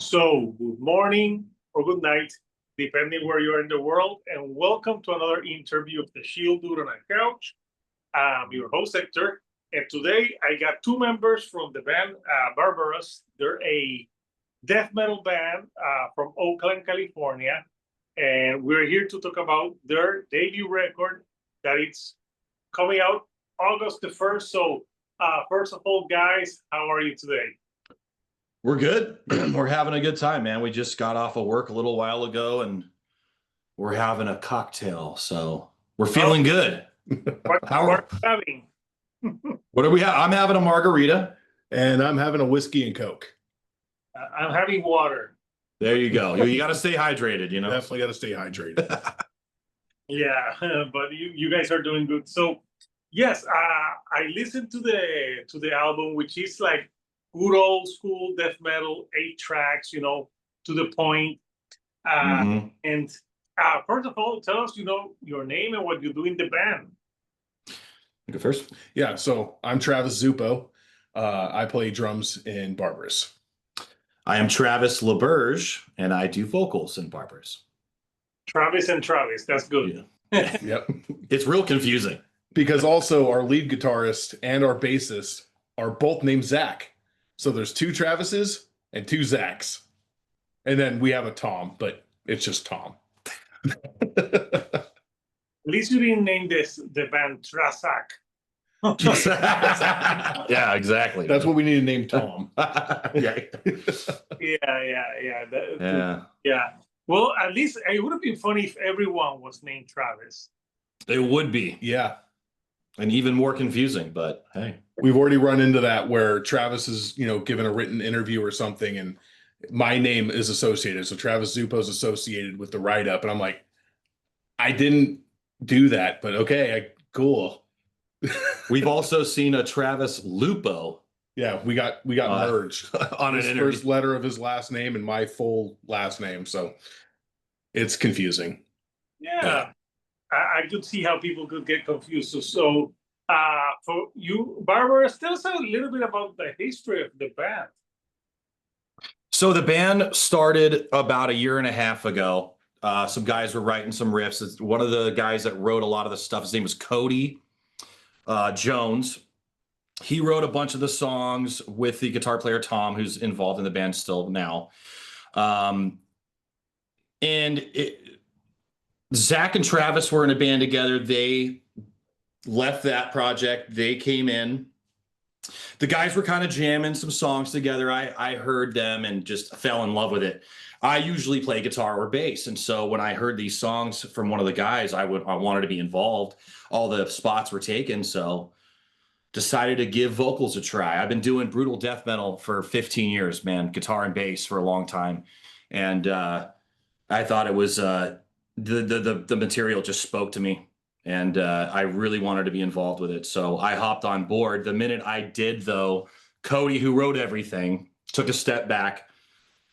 So, good morning or good night, depending where you are in the world, and welcome to another interview of the Shield Dude on a Couch. I'm your host, Hector, and today I got two members from the band Barbarous. They're a death metal band from Oakland, California, and we're here to talk about their debut record that it's coming out August the 1st. So, first of all, guys, how are you today? We're good. We're having a good time, man. We just got off of work a little while ago and we're having a cocktail. So we're feeling good. What are you having? What do we have? I'm having a margarita. And I'm having a whiskey and Coke. I'm having water. There you go. You got to stay hydrated, you know? Definitely got to stay hydrated. Yeah, but you guys are doing good. So yes, I listened to the album, which is like good old school death metal, 8 tracks, to the point. And first of all, tell us, your name and what you do in the band. You go first. Yeah, so I'm Travis Zupo. I play drums in Barbarous. I am Travis LaBerge, and I do vocals in Barbarous. Travis and Travis, that's good. Yeah. Yep. It's real confusing. Because also our lead guitarist and our bassist are both named Zach. So there's 2 Travises and 2 Zachs. And then we have a Tom, but it's just Tom. At least you didn't name the band Trasak. Yeah, exactly. That's what we need to name Tom. Yeah. Yeah. Well, at least it would have been funny if everyone was named Travis. It would be. Yeah. And even more confusing, but hey. We've already run into that where Travis is, given a written interview or something and my name is associated. So Travis Zupo is associated with the write-up. And I'm like, I didn't do that, but okay, cool. We've also seen a Travis Lupo. Yeah, we got merged on his an interview. First letter of his last name and my full last name. So it's confusing. Yeah. I could see how people could get confused. So for you, Barbara, tell us a little bit about the history of the band. So the band started about a year and a half ago. Some guys were writing some riffs. One of the guys that wrote a lot of the stuff, his name was Cody Jones. He wrote a bunch of the songs with the guitar player Tom, who's involved in the band still now. Zach and Travis were in a band together. They left that project. They came in. The guys were kind of jamming some songs together. I heard them and just fell in love with it. I usually play guitar or bass. And so when I heard these songs from one of the guys, I wanted to be involved. All the spots were taken. So decided to give vocals a try. I've been doing brutal death metal for 15 years, man, guitar and bass for a long time. And I thought it was the material just spoke to me. And I really wanted to be involved with it. So I hopped on board. The minute I did, though, Cody, who wrote everything, took a step back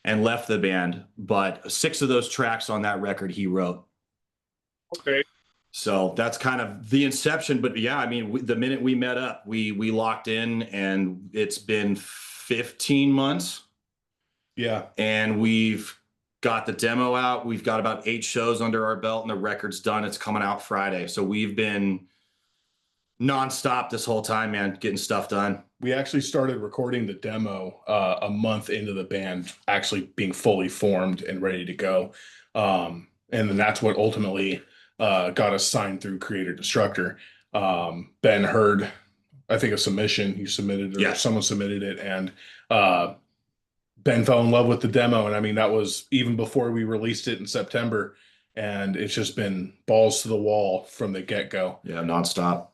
and left the band. But 6 of those tracks on that record he wrote. Okay. So that's kind of the inception. But yeah, I mean, the minute we met up, we locked in, and it's been 15 months. Yeah. And we've got the demo out. We've got about 8 shows under our belt, and the record's done. It's coming out Friday. So we've been nonstop this whole time, man, getting stuff done. We actually started recording the demo a month into the band actually being fully formed and ready to go. And then that's what ultimately got us signed through Creator Destructor. Ben heard, I think, a submission. You submitted it, or someone submitted it, and Ben fell in love with the demo. And I mean, that was even before we released it in September. And it's just been balls to the wall from the get-go. Yeah, nonstop.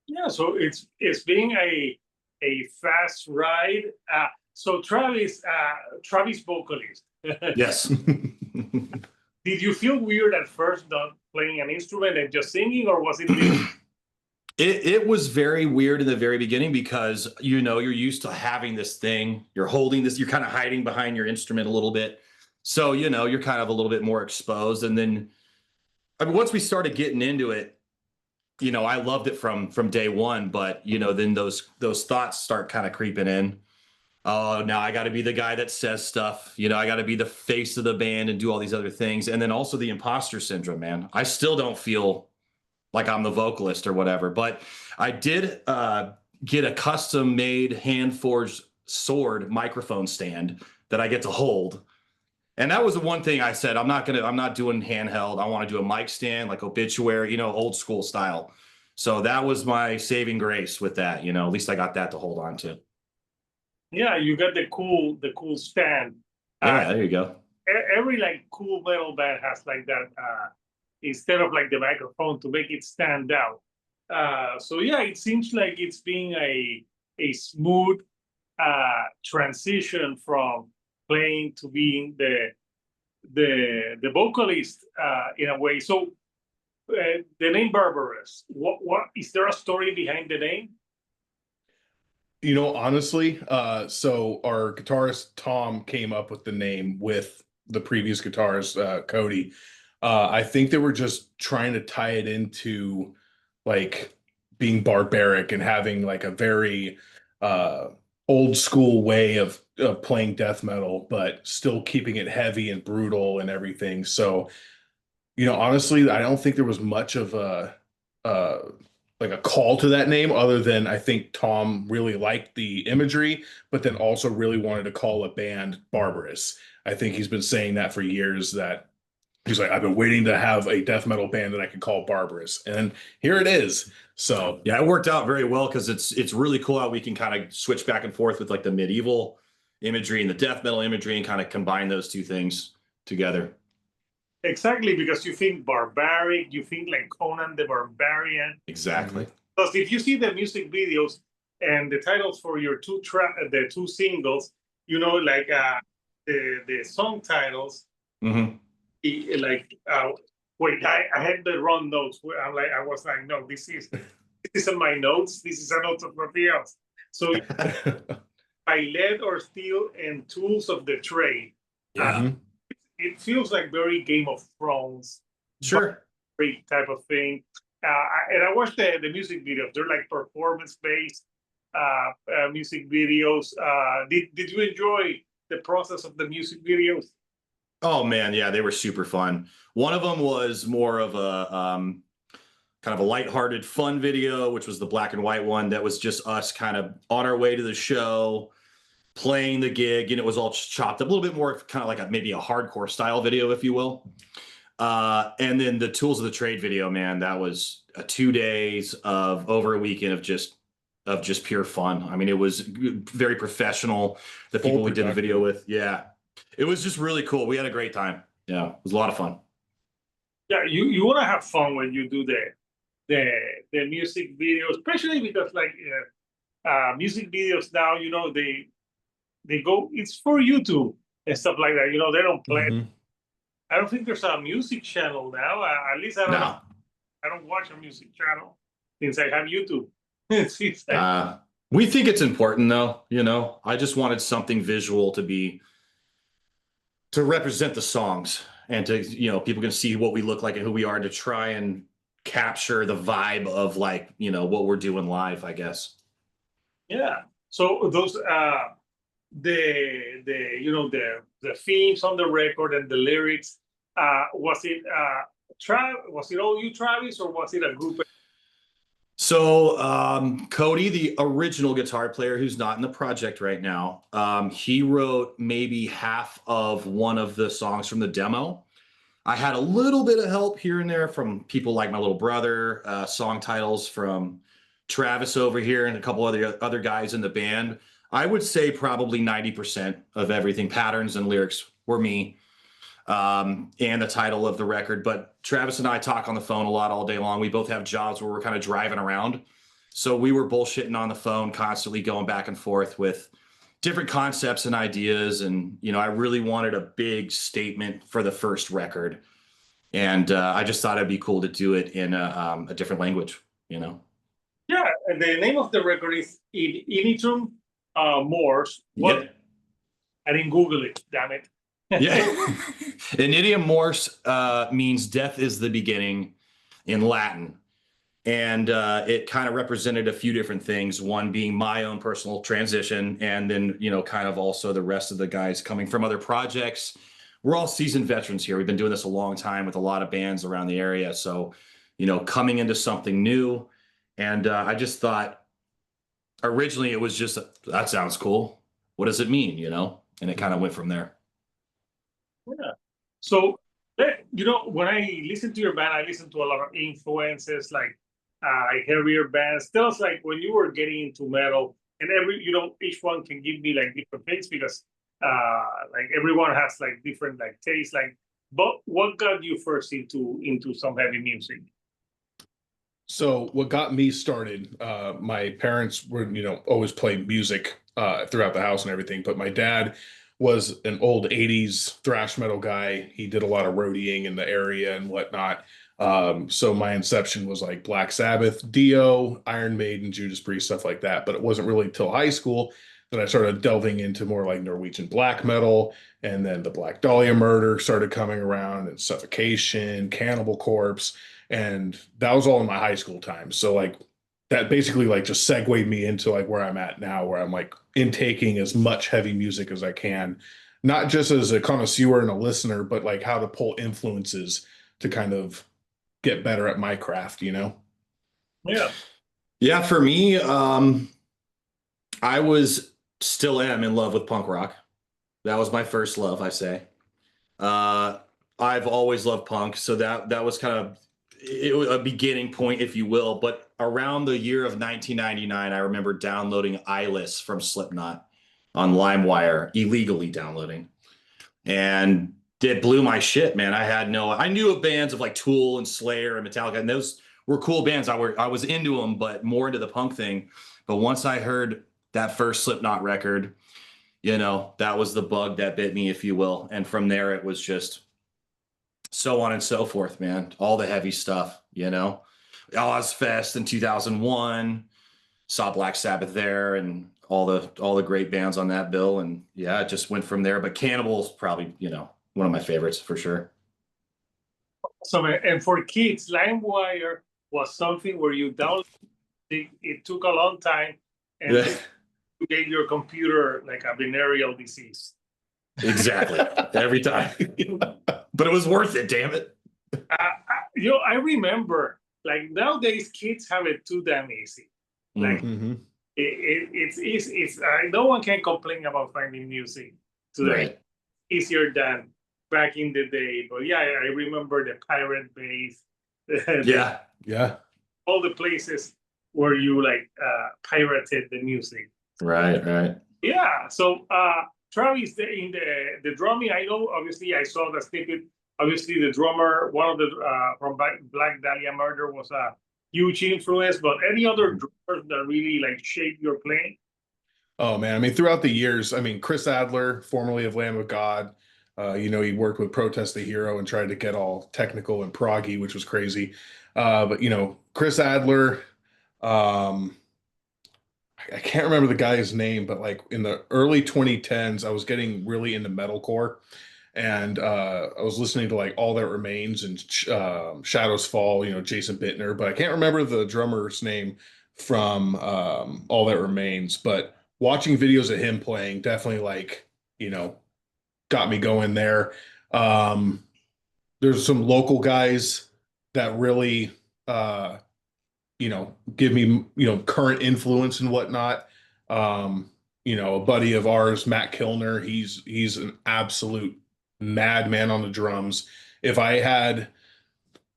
Yeah, so it's being a fast ride. So Travis vocalist. Yes. Did you feel weird at first not playing an instrument and just singing, or was it? It was very weird in the very beginning because, you're used to having this thing, you're holding this, you're kind of hiding behind your instrument a little bit. So, you're kind of a little bit more exposed. And then, I mean, once we started getting into it, I loved it from day one, but, then those thoughts start kind of creeping in. Oh, now I got to be the guy that says stuff. You know, I got to be the face of the band and do all these other things. And then also the imposter syndrome, man. I still don't feel like I'm the vocalist or whatever, but I did get a custom made hand forged sword microphone stand that I get to hold. And that was the one thing I said, I'm not doing handheld. I want to do a mic stand, like Obituary, you know, old school style. So that was my saving grace with that, you know, at least I got that to hold on to. Yeah, you got the cool stand. Yeah, there you go. Every like cool metal band has like that. Instead of like the microphone to make it stand out. So yeah, it seems like it's being a smooth transition from playing to being the vocalist in a way. So the name Barbarous, what is there a story behind the name? You know, honestly, so our guitarist Tom came up with the name with the previous guitarist Cody. I think they were just trying to tie it into like being barbaric and having like a very old school way of playing death metal, but still keeping it heavy and brutal and everything. So, you know, honestly, I don't think there was much of uh like a call to that name other than I think Tom really liked the imagery, but then also really wanted to call a band Barbarous. I think he's been saying that for years that he's like, I've been waiting to have a death metal band that I can call Barbarous. And here it is. So Yeah, it worked out very well because it's really cool how we can kind of switch back and forth with like the medieval imagery and the death metal imagery and kind of combine those two things together. Exactly, because you think barbaric, you think like Conan the Barbarian. Exactly. Because if you see the music videos and the titles for your the two singles, you know, like the song titles, Mm-hmm. like wait, I had the wrong notes. I was like, no, this isn't my notes. This is a note of something else. So by lead or steel and tools of the trade. Yeah. It feels like very Game of Thrones. Sure. Type of thing. And I watched the music videos. They're like performance-based music videos. Did you enjoy the process of the music videos? Oh man, yeah, they were super fun. One of them was more of a kind of a lighthearted fun video, which was the black and white one that was just us kind of on our way to the show, playing the gig, and it was all chopped up a little bit more kind of like maybe a hardcore style video, if you will. And then the Tools of the Trade video, man, that was 2 days of over a weekend of just pure fun. I mean, it was very professional. The people we did the video with, yeah, it was just really cool. We had a great time. Yeah, it was a lot of fun. Yeah, you want to have fun when you do the music videos, especially because like music videos now, you know, they go, it's for YouTube and stuff like that. You know, they don't play. I don't think there's a music channel now. At least I don't watch a music channel since I have YouTube. We think it's important though, you know. I just wanted something visual to represent the songs and to, you know, people can see what we look like and who we are, and to try and capture the vibe of like, you know, what we're doing live, I guess. Yeah. So those the you know the themes on the record and the lyrics, was it was it all you, Travis, or was it a group? So Cody, the original guitar player who's not in the project right now, he wrote maybe half of one of the songs from the demo. I had a little bit of help here and there from people like my little brother, song titles from Travis over here and a couple other guys in the band. I would say probably 90% of everything, patterns and lyrics, were me, and the title of the record. But Travis and I talk on the phone a lot all day long. We both have jobs where we're kind of driving around. So we were bullshitting on the phone, constantly going back and forth with different concepts and ideas. And, you know, I really wanted a big statement for the first record. And I just thought it'd be cool to do it in a different language, you know? Yeah, and the name of the record is Initium Mors. What? Yep. I didn't Google it, damn it. Yeah. Initium Mors means death is the beginning in Latin. And it kind of represented a few different things, one being my own personal transition, and then, you know, kind of also the rest of the guys coming from other projects. We're all seasoned veterans here. We've been doing this a long time with a lot of bands around the area. So, you know, coming into something new. And I just thought originally it was just, that sounds cool. What does it mean, you know? And it kind of went from there. Yeah. So, you know, when I listen to your band, I listen to a lot of influences, like heavier bands. Tell us, like, when you were getting into metal, and you know, each one can give me like different things because, like, everyone has like different like tastes. Like, but what got you first into some heavy music? So what got me started, my parents were, you know, always play music throughout the house and everything, but my dad was an old 80s thrash metal guy. He did a lot of roadieing in the area and whatnot. So my inception was like Black Sabbath, Dio, Iron Maiden, Judas Priest, stuff like that. But it wasn't really until high school that I started delving into more like Norwegian black metal. And then the Black Dahlia murder started coming around, and Suffocation, Cannibal Corpse. And that was all in my high school time. So like that basically like just segued me into like where I'm at now, where I'm like intaking as much heavy music as I can, not just as a connoisseur and a listener, but like how to pull influences to kind of get better at my craft, you know? Yeah. Yeah, for me, I was still am in love with punk rock. That was my first love, I say. I've always loved punk, so that was kind of it was a beginning point, if you will. But around the year of 1999, I remember downloading Eyeless from Slipknot on LimeWire, illegally downloading, and it blew my shit, man. I knew of bands of like Tool and Slayer and Metallica, and those were cool bands. I was into them, but more into the punk thing. But once I heard that first Slipknot record, you know, that was the bug that bit me, if you will. And from there, it was just so on and so forth, man. All the heavy stuff, you know. Ozfest in 2001, saw Black Sabbath there, and all the great bands on that bill. And yeah, it just went from there. But Cannibal's probably, you know, one of my favorites for sure. So, and for kids, LimeWire was something where you download. It took a long time, and Yeah, you gave your computer like a venereal disease. exactly. Every time. But it was worth it, damn it. You know, I remember like nowadays kids have it too damn easy. Like it's easy. It's no one can complain about finding music today. Right. Easier than back in the day. But yeah, I remember the Pirate Base. Yeah. Yeah. All the places where you like pirated the music. Right. Yeah. So Travis, in the drumming, I know obviously I saw the snippet. Obviously, the drummer, one of the from Black Dahlia Murder, was a huge influence. But any other drummers that really like shaped your playing? Oh man, I mean, throughout the years, I mean, Chris Adler, formerly of Lamb of God, you know, he worked with Protest the Hero and tried to get all technical and proggy, which was crazy. But you know, Chris Adler, um, I can't remember the guy's name, but like in the early 2010s, I was getting really into metalcore, and I was listening to like All That Remains and Shadows Fall, you know, Jason Bittner, but I can't remember the drummer's name from All That Remains. But watching videos of him playing definitely like, you know, got me going there. Um, there's some local guys that really you know, give me, you know, current influence and whatnot. You know, a buddy of ours, Matt Kilner, he's an absolute madman on the drums. If I had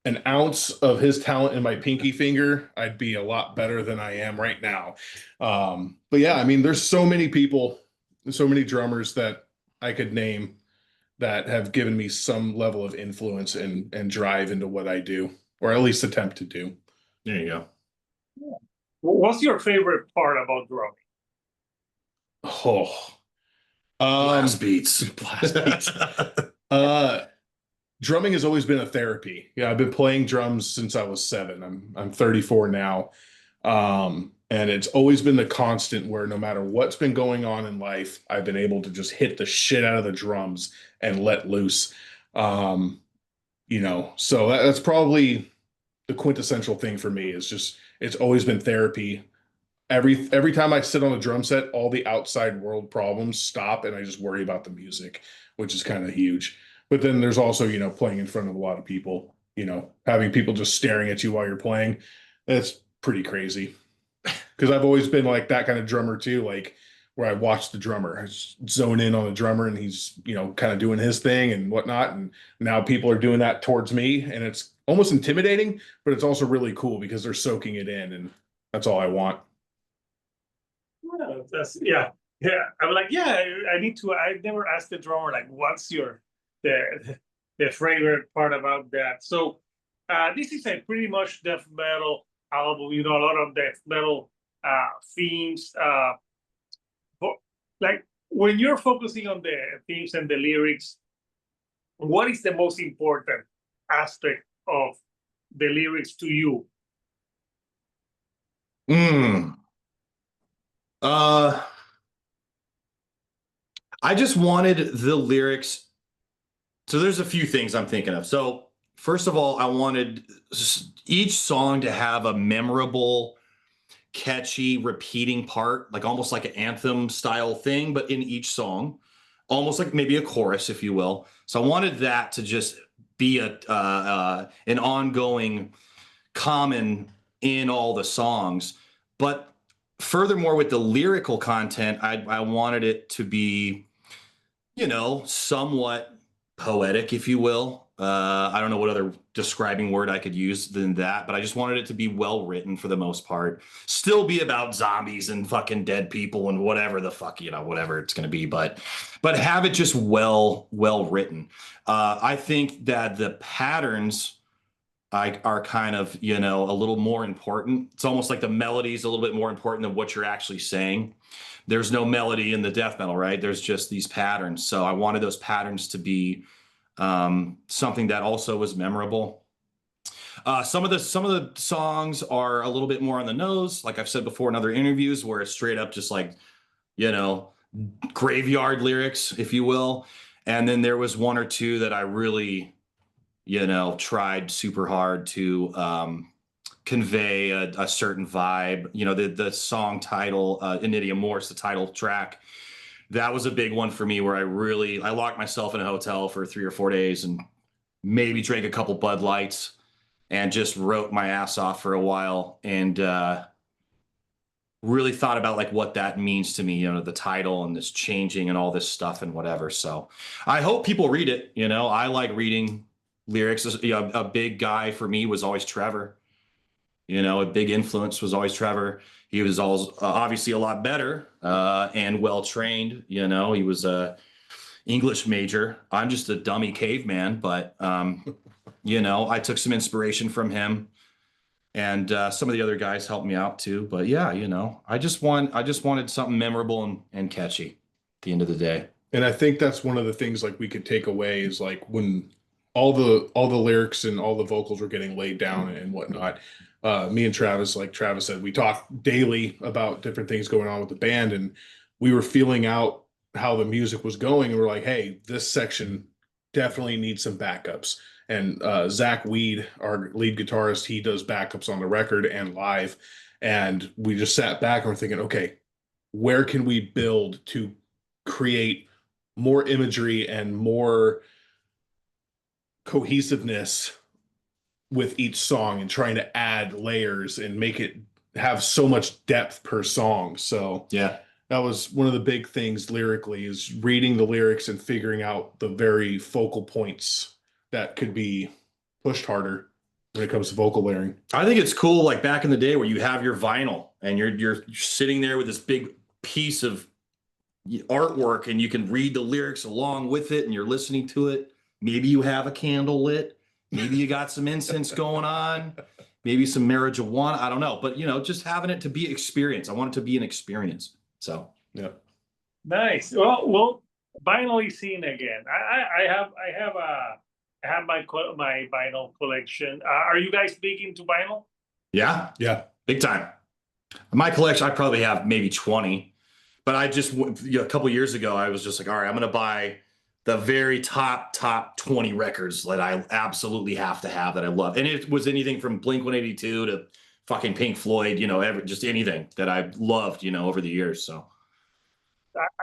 an ounce of his talent in my pinky finger, I'd be a lot better than I am right now. But yeah, I mean, there's so many people, so many drummers that I could name that have given me some level of influence and drive into what I do, or at least attempt to do. There you go. What's your favorite part about drumming? Oh, Blast beats. blast beats. Drumming has always been a therapy. Yeah, I've been playing drums since I was 7. I'm 34 now. And it's always been the constant where no matter what's been going on in life, I've been able to just hit the shit out of the drums and let loose. You know, so that's probably the quintessential thing for me. Is just, it's always been therapy. Every time I sit on a drum set, all the outside world problems stop and I just worry about the music, which is kind of huge. But then there's also, playing in front of a lot of people, having people just staring at you while you're playing. That's pretty crazy. Because I've always been like that kind of drummer too, like where I watch the drummer, I just zone in on the drummer and he's, kind of doing his thing and whatnot. And now people are doing that towards me and it's almost intimidating, but it's also really cool because they're soaking it in and that's all I want. Well, yeah. I'm like, yeah, I need to. I never asked the drummer like, what's the favorite part about that. So, this is a pretty much death metal album. A lot of death metal themes. But like when you're focusing on the themes and the lyrics, what is the most important aspect of the lyrics to you? I just wanted the lyrics. So there's a few things I'm thinking of. So first of all, I wanted each song to have a memorable, catchy, repeating part, like almost like an anthem style thing, but in each song, almost like maybe a chorus, if you will. So I wanted that to just be an ongoing common in all the songs. But furthermore, with the lyrical content, I wanted it to be, somewhat poetic, if you will. I don't know what other describing word I could use than that, but I just wanted it to be well written for the most part. Still be about zombies and fucking dead people and whatever the fuck, whatever it's gonna be, but have it just well written. I think that the patterns are kind of, a little more important. It's almost like the melody is a little bit more important than what you're actually saying. There's no melody in the death metal, right? There's just these patterns. So I wanted those patterns to be something that also was memorable. Some of the songs are a little bit more on the nose, like I've said before in other interviews, where it's straight up just like, graveyard lyrics, if you will. And then there was one or two that I really, tried super hard to convey a certain vibe. The song title, Initium Mors, the title track, that was a big one for me where I locked myself in a hotel for 3 or 4 days and maybe drank a couple Bud Lights and just wrote my ass off for a while and really thought about like what that means to me, the title and this changing and all this stuff and whatever. So I hope people read it. I like reading lyrics. A big guy for me was always Trevor. A big influence was always Trevor. He was always obviously a lot better and well trained. He was a English major. I'm just a dummy caveman, but I took some inspiration from him, and some of the other guys helped me out too. But yeah, I just wanted something memorable and catchy at the end of the day. And I think that's one of the things like we could take away is like when all the lyrics and all the vocals were getting laid down and whatnot. Me and Travis, like Travis said, we talk daily about different things going on with the band, and we were feeling out how the music was going, and we're like, hey, this section definitely needs some backups. And Zach Weed, our lead guitarist, he does backups on the record and live. And we just sat back and we're thinking, okay, where can we build to create more imagery and more cohesiveness with each song, and trying to add layers and make it have so much depth per song. So yeah, that was one of the big things lyrically, is reading the lyrics and figuring out the very focal points that could be pushed harder when it comes to vocal layering. I think it's cool, like back in the day where you have your vinyl and you're sitting there with this big piece of artwork and you can read the lyrics along with it and you're listening to it. Maybe you have a candle lit. Maybe you got some incense going on, maybe some marijuana. I don't know, but just having it to be experience. I want it to be an experience. So yeah, Nice. Well, finally seen again. I have my vinyl collection. Are you guys big into vinyl? yeah, yeah. big time. My collection, I probably have maybe 20, but I just a couple years ago, I was just like, all right, I'm gonna buy the very top 20 records that I absolutely have to have that I love. And it was anything from Blink-182 to fucking Pink Floyd, just anything that I loved, over the years. So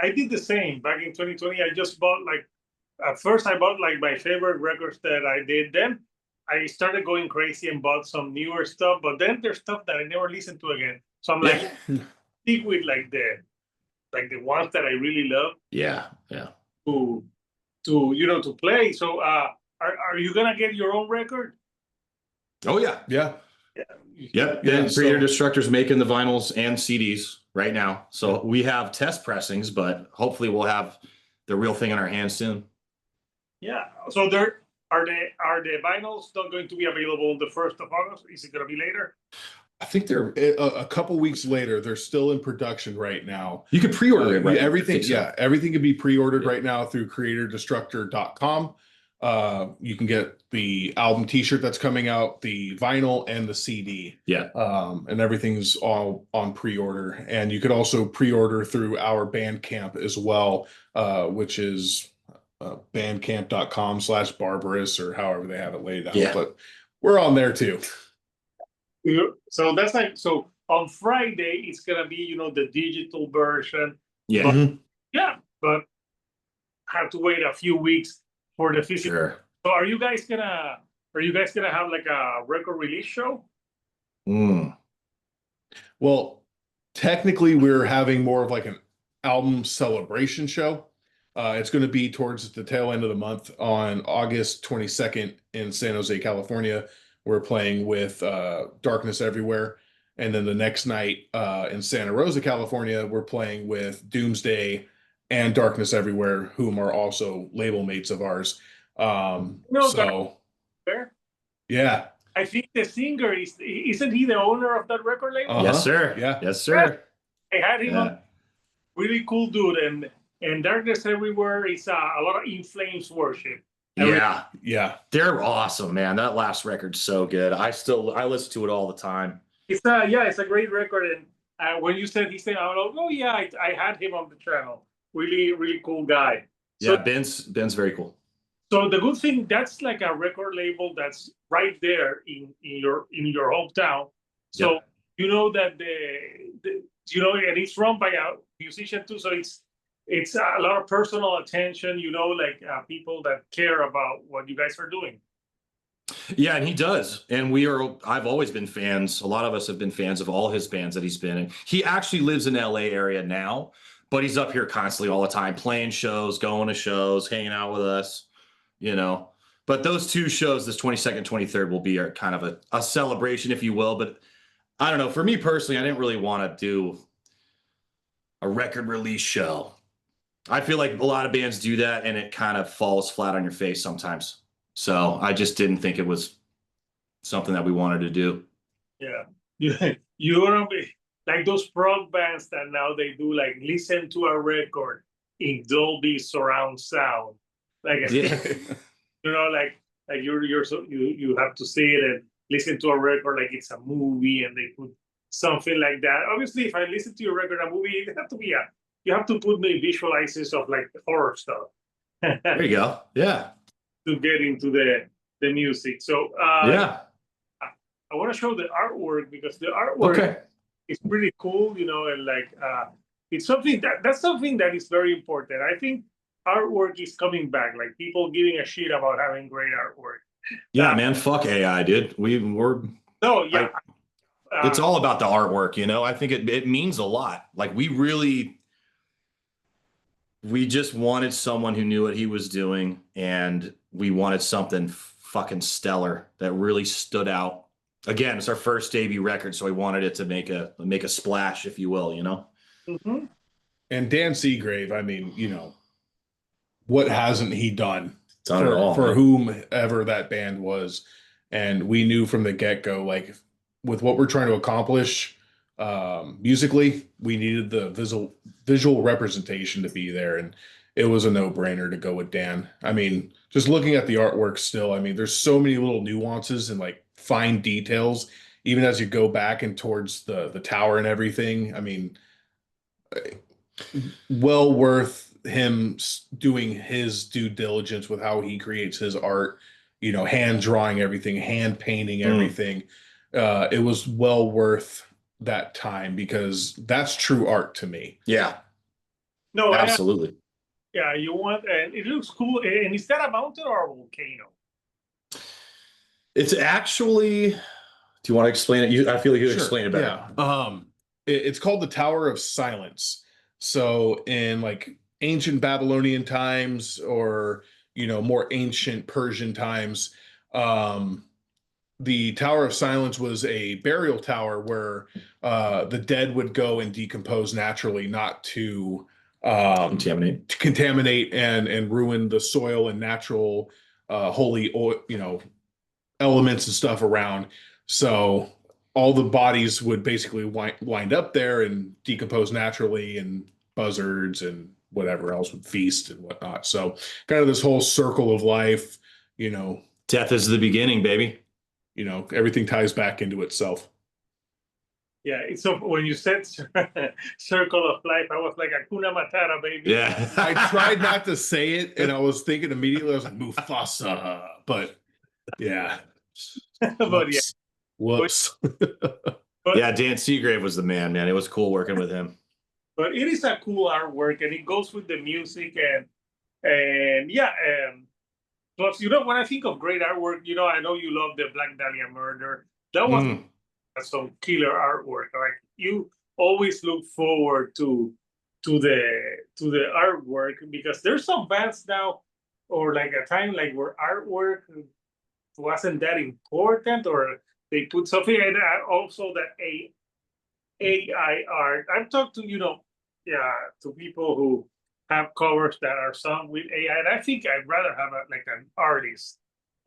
I did the same back in 2020. I just bought like, at first I bought like my favorite records that I did. Then I started going crazy and bought some newer stuff, but then there's stuff that I never listened to again. So I'm like, stick with like the ones that I really love. Yeah. To play. So are you gonna get your own record? Oh yeah. Yeah. Yep. Yeah. Creator Destructor's making the vinyls and CDs right now. So we have test pressings, but hopefully we'll have the real thing in our hands soon. Yeah. So there are the vinyls not going to be available on the 1st of August? Is it gonna be later? I think they're a couple weeks later. They're still in production right now. You can pre-order it, right? Everything, everything can be pre-ordered right now through creatordestructor.com. You can get the album T-shirt that's coming out, the vinyl, and the CD. Yeah. And everything's all on pre-order. And you could also pre-order through our Bandcamp as well, which is bandcamp.com/barbarous, or however they have it laid out. Yeah. But we're on there too. So that's like, so on Friday it's gonna be the digital version. Yeah. But have to wait a few weeks for the physical. Sure. So are you guys gonna have like a record release show? Well, technically we're having more of like an album celebration show. It's going to be towards the tail end of the month on August 22nd in San Jose, California. We're playing with Darkness Everywhere. And then the next night in Santa Rosa, California, we're playing with Doomsday and Darkness Everywhere, whom are also label mates of ours. Yeah. I think the singer isn't he the owner of that record label? Yes, sir. Yeah. Yes, sir. I had him on. Really cool dude, and Darkness Everywhere is a lot of In Flames worship. Yeah. They're awesome, man. That last record's so good. I listen to it all the time. It's a great record. And when you said he said, I had him on the channel. Really, really cool guy. Yeah, Ben's very cool. So the good thing, that's like a record label that's right there in your hometown. So you know that and it's run by a musician too. So it's a lot of personal attention, people that care about what you guys are doing. Yeah, and he does. And I've always been fans. A lot of us have been fans of all his bands that he's been in. He actually lives in the LA area now, but he's up here constantly all the time, playing shows, going to shows, hanging out with us, But those two shows, this 22nd, 23rd, will be kind of a celebration, if you will. But I don't know. For me personally, I didn't really want to do a record release show. I feel like a lot of bands do that and it kind of falls flat on your face sometimes. So I just didn't think it was something that we wanted to do. Yeah. You want to be like those prog bands that now they do like listen to a record in Dolby surround sound. Like, you have to see it and listen to a record like it's a movie, and they put something like that. Obviously, if I listen to your record, a movie, it have to be you have to put me visualizes of like horror stuff. There you go. Yeah. To get into the music. So I want to show the artwork, because the artwork is pretty cool, and like it's something that's something that is very important. I think artwork is coming back, like people giving a shit about having great artwork. Yeah, man, fuck AI, dude. It's all about the artwork, I think it means a lot. Like we just wanted someone who knew what he was doing, and we wanted something fucking stellar that really stood out. Again, it's our first debut record, so we wanted it to make a splash, if you will, Mm-hmm. And Dan Seagrave, I mean, what hasn't he done for whomever that band was? And we knew from the get-go, like, with what we're trying to accomplish musically, we needed the visual representation to be there, and it was a no-brainer to go with Dan. I mean, just looking at the artwork still, I mean, there's so many little nuances and like fine details, even as you go back and towards the tower and everything. I mean, well worth him doing his due diligence with how he creates his art, hand drawing everything, hand painting everything. It was well worth that time because that's true art to me. Yeah, No, absolutely. yeah, you want, and it looks cool. And is that a mountain or a volcano? It's actually, do you want to explain it? I feel like you Sure, explain it better. Yeah. It's called the Tower of Silence. So in like ancient Babylonian times or, more ancient Persian times, the Tower of Silence was a burial tower where the dead would go and decompose naturally, not to contaminate and ruin the soil and natural holy elements and stuff around. So all the bodies would basically wind up there and decompose naturally, and buzzards and whatever else would feast and whatnot. So kind of this whole circle of life, Death is the beginning, baby. Everything ties back into itself. Yeah, so when you said circle of life, I was like, Hakuna Matata, baby. Yeah. I tried not to say it, and I was thinking immediately, I was like, Mufasa, but yeah. But yeah. Whoops. Yeah, Dan Seagrave was the man. It was cool working with him. But it is a cool artwork, and it goes with the music, and yeah, plus, when I think of great artwork, I know you love the Black Dahlia Murder. That was some killer artwork. Like, you always look forward to the artwork, because there's some bands now, or like a time like where artwork wasn't that important, or they put something, and also that AI art. I've talked to to people who have covers that are sung with AI, and I think I'd rather have an artist.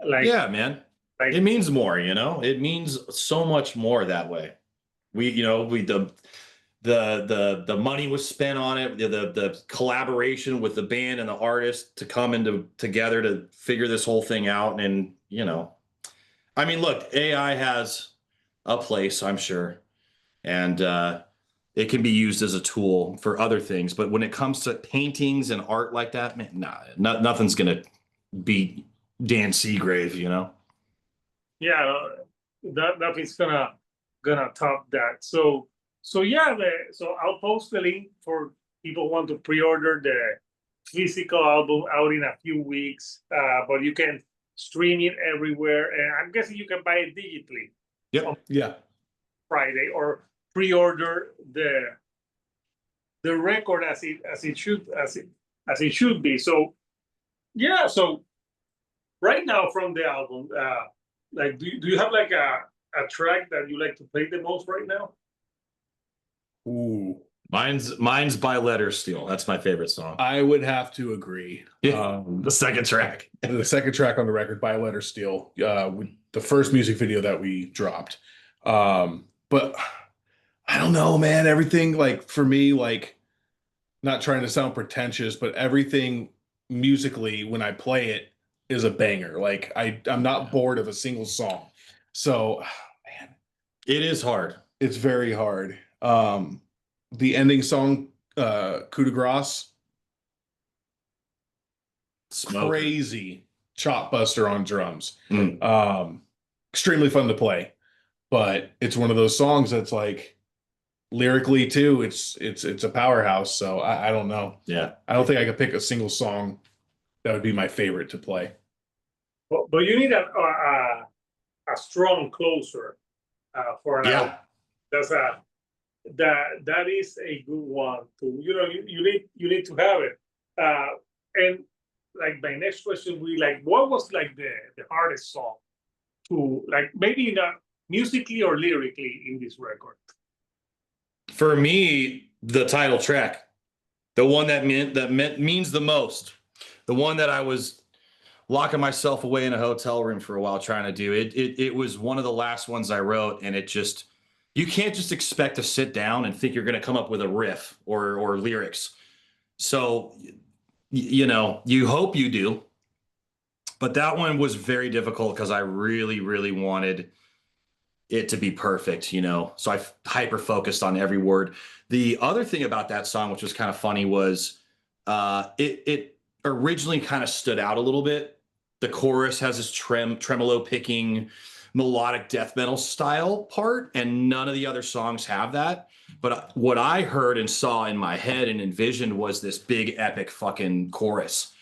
Yeah, man. It means more, It means so much more that way. The money was spent on it, the collaboration with the band and the artist to come together to figure this whole thing out. And, I mean, look, AI has a place, I'm sure. And it can be used as a tool for other things. But when it comes to paintings and art like that, man, nothing's going to beat Dan Seagrave, Yeah, nothing's gonna top that. So yeah, so I'll post the link for people who want to pre-order the physical album out in a few weeks. But you can stream it everywhere, and I'm guessing you can buy it digitally. Yep. Yeah. Friday, or pre-order the record as it should be. So yeah, so right now from the album, do you have like a track that you like to play the most right now? Ooh. Mine's By Letter Steel. That's my favorite song. I would have to agree. The second track. The second track on the record, By Letter Steel, the first music video that we dropped. But I don't know, man. Everything, like, for me, like, not trying to sound pretentious, but everything musically when I play it is a banger. Like, I'm not bored of a single song. So, man, it is hard. It's very hard. The ending song, Coup de Grace, crazy chop buster on drums. Extremely fun to play, but it's one of those songs that's like, lyrically too, it's a powerhouse. So I don't know. Yeah, I don't think I could pick a single song that would be my favorite to play. But you need a strong closer for an album. That's that is a good one too. You need to have it. And like, my next question will be like, what was like the hardest song to, like, maybe not musically or lyrically, in this record? For me, the title track, the one that means the most, the one that I was locking myself away in a hotel room for a while trying to do. It was one of the last ones I wrote, and you can't just expect to sit down and think you're going to come up with a riff or lyrics. So, you hope you do. But that one was very difficult because I really, really wanted it to be perfect, So I hyper focused on every word. The other thing about that song, which was kind of funny, was It originally kind of stood out a little bit. The chorus has this tremolo picking melodic death metal style part, and none of the other songs have that. But what I heard and saw in my head and envisioned was this big epic fucking chorus.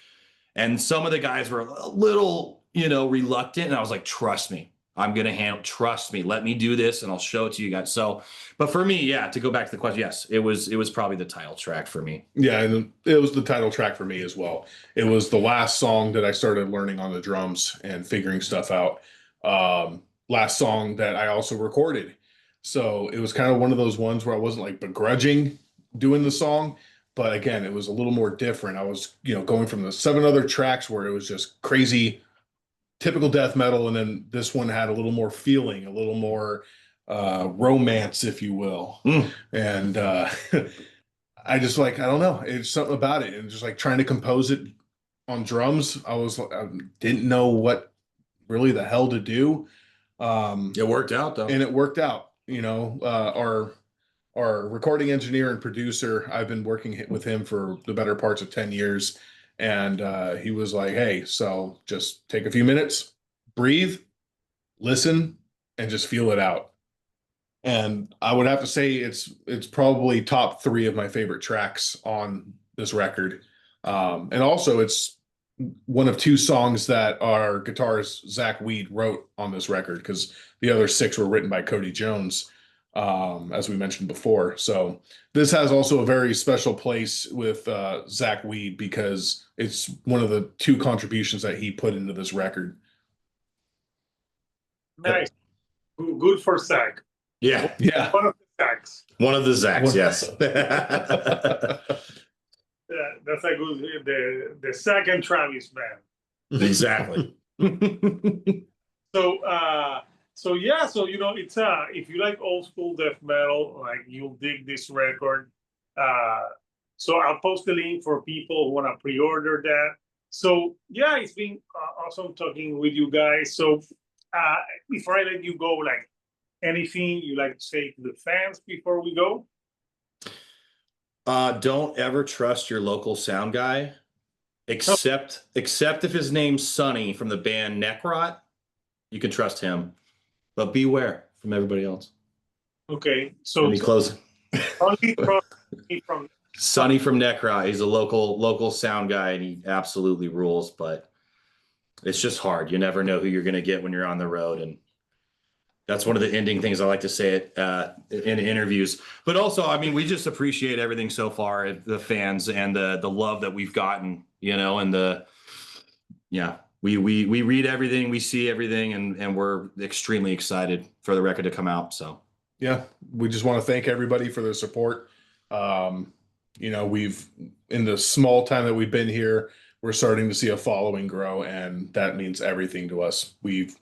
And some of the guys were a little, reluctant. And I was like, trust me, I'm going to handle, trust me, let me do this and I'll show it to you guys. So, but for me, yeah, to go back to the question, yes, it was probably the title track for me. Yeah, and it was the title track for me as well. It was the last song that I started learning on the drums and figuring stuff out. Last song that I also recorded. So it was kind of one of those ones where I wasn't like begrudging doing the song, but again, it was a little more different. I was, going from the 7 other tracks where it was just crazy, typical death metal, and then this one had a little more feeling, a little more romance, if you will. And I just I don't know, it's something about it, and just like trying to compose it on drums, I didn't know what really the hell to do. It worked out though, and it worked out. Our recording engineer and producer, I've been working with him for the better parts of 10 years. And he was like, hey, so just take a few minutes, breathe, listen, and just feel it out. And I would have to say it's probably top 3 of my favorite tracks on this record. And also it's one of 2 songs that our guitarist Zach Weed wrote on this record, because the other 6 were written by Cody Jones, as we mentioned before. So this has also a very special place with Zach Weed, because it's one of the 2 contributions that he put into this record. Nice. Good for Zach. Yeah. One of the Zachs. One of the Zachs, yes. Yeah, that's a good, the second Travis band. Exactly. So yeah, so it's if you like old school death metal, like you'll dig this record. So I'll post the link for people who want to pre-order that. So yeah, it's been awesome talking with you guys. So before I let you go, like anything you like to say to the fans before we go? Don't ever trust your local sound guy, except if his name's Sonny from the band Necrot. You can trust him, but beware from everybody else. Okay, so Any closing? Only from Sonny from Necrot. He's a local sound guy, and he absolutely rules. But it's just hard. You never know who you're going to get when you're on the road, and that's one of the ending things I like to say in interviews. But also, I mean, we just appreciate everything so far, the fans and the love that we've gotten, and we read everything, we see everything, and we're extremely excited for the record to come out. So yeah, we just want to thank everybody for their support. We've, in the small time that we've been here, we're starting to see a following grow, and that means everything to us. We've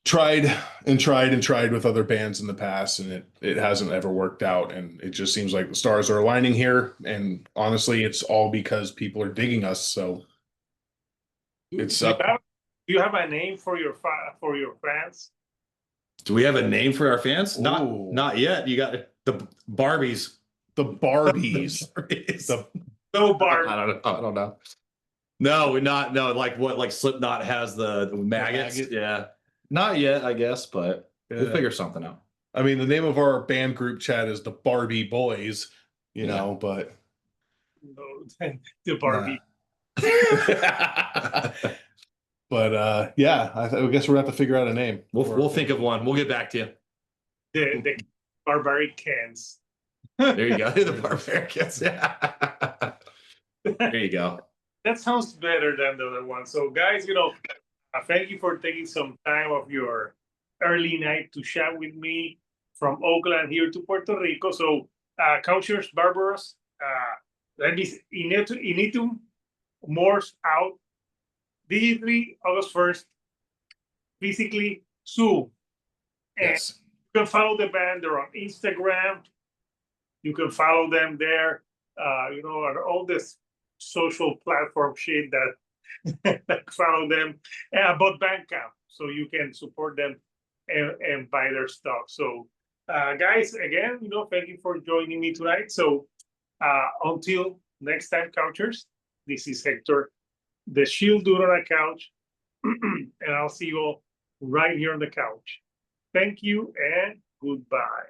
tried with other bands in the past, and it hasn't ever worked out, and it just seems like the stars are aligning here, and honestly it's all because people are digging us. So it's do you have a name for your fans? Do we have a name for our fans? Not yet. You got the Barbies. The Barbies. No Barbie. I don't know. No, we're not. No, like what? Like Slipknot has the maggots. Yeah. Not yet, I guess, but we'll figure something out. I mean, the name of our band group chat is the Barbie Boys, but no, the Barbie. But I guess we're gonna have to figure out a name. We'll think of one. We'll get back to you. The Barbarians. There you go. The Barbarians. There you go. That sounds better than the other one. So guys, thank you for taking some time of your early night to chat with me from Oakland here to Puerto Rico. So, Couchers Barbarous, let me Initium Mors out digitally August 1st, physically soon. And Yes. you can follow the band. They're on Instagram. You can follow them there. On all this social platform shit that follow them, about Bandcamp, so you can support them and buy their stuff. So guys, again, thank you for joining me tonight. So until next time, couchers. This is Hector, the Shield Dude on a Couch, and I'll see you all right here on the couch. Thank you and goodbye.